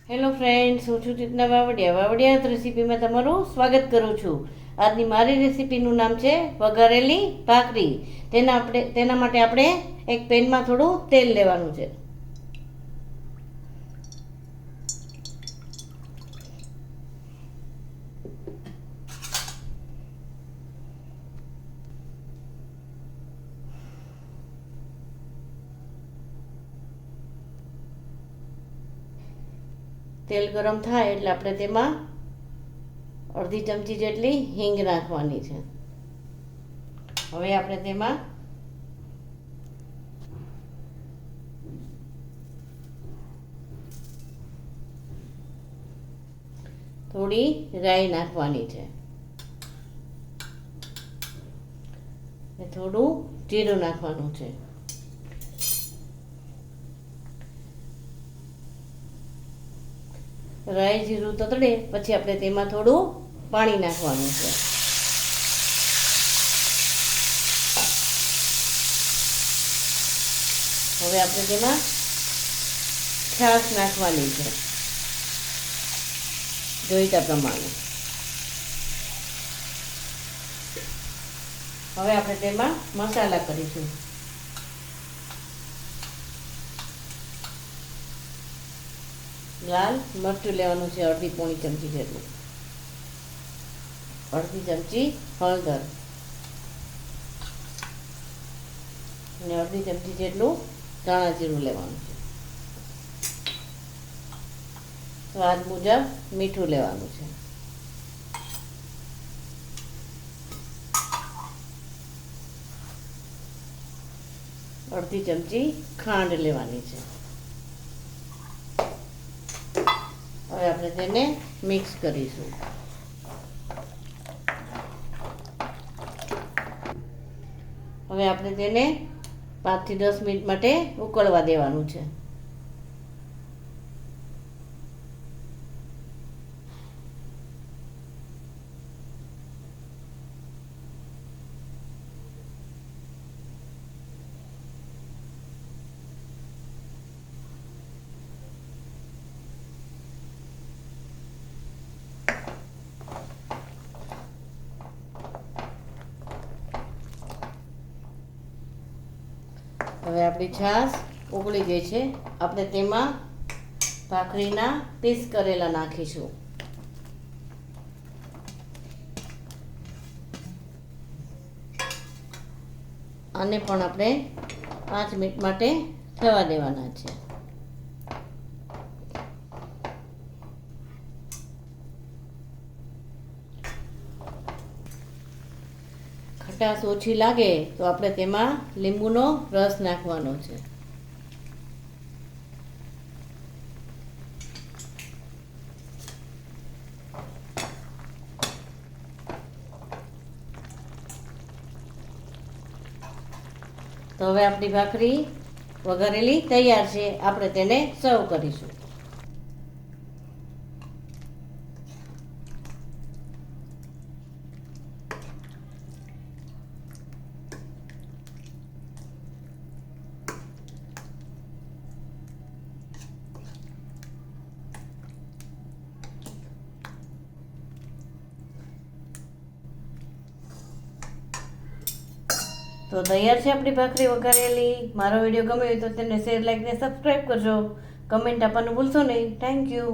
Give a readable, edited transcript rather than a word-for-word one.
Hello friends, હું છું ચેતના વાવડિયા રેસીપીમાં તમારું સ્વાગત કરું છું. આજની મારી રેસીપીનું નામ છે વઘારેલી ભાખરી. તેના માટે આપણે એક પેનમાં થોડું તેલ લેવાનું છે. તેલ ગરમ થાય એટલે આપણે તેમાં અડધી ચમચી જેટલી હિંગ નાખવાની છે. હવે આપણે તેમાં થોડી રાઈ નાખવાની છે, થોડું જીરું નાખવાનું છે. રાઈ જીરું તતડે પછી આપણે તેમાં થોડું પાણી નાખવાનું છે. હવે આપણે તેમાં છાશ નાખવાની છે જોઈતા પ્રમાણે. હવે આપણે તેમાં મસાલા કરીશું. લાલ મરચું લેવાનું છે, અડધી પોણી ચમચી જેટલું. અડધી ચમચી હળદર અને અડધી ચમચી જેટલું ધાણા જીરું લેવાનું છે. સ્વાદ મુજબ મીઠું લેવાનું છે. અડધી ચમચી ખાંડ લેવાની છે. હવે આપણે તેને મિક્સ કરીશું. હવે આપણે તેને 5 થી 10 મિનિટ માટે ઉકળવા દેવાનું છે. હવે આપણી છાશ ઉકળી ગઈ છે. આપણે તેમાં ભાખરીના પીસ કરેલા નાખીશું. આને પણ આપણે 5 મિનિટ માટે થવા દેવાના છે. ખટાશ ઓછી લાગે તો આપણે તેમાં લીંબુનો રસ નાખવાનો છે. તો હવે આપણી ભાખરી વઘારેલી તૈયાર છે. આપણે તેને સર્વ કરીશું. તો તૈયાર છે આપણી ભાખરી વઘારેલી. મારો વિડીયો ગમ્યો હોય તો તેને શેર, લાઈક ને સબસ્ક્રાઈબ કરજો. કમેન્ટ આપવાનું ભૂલશો નહીં. Thank you.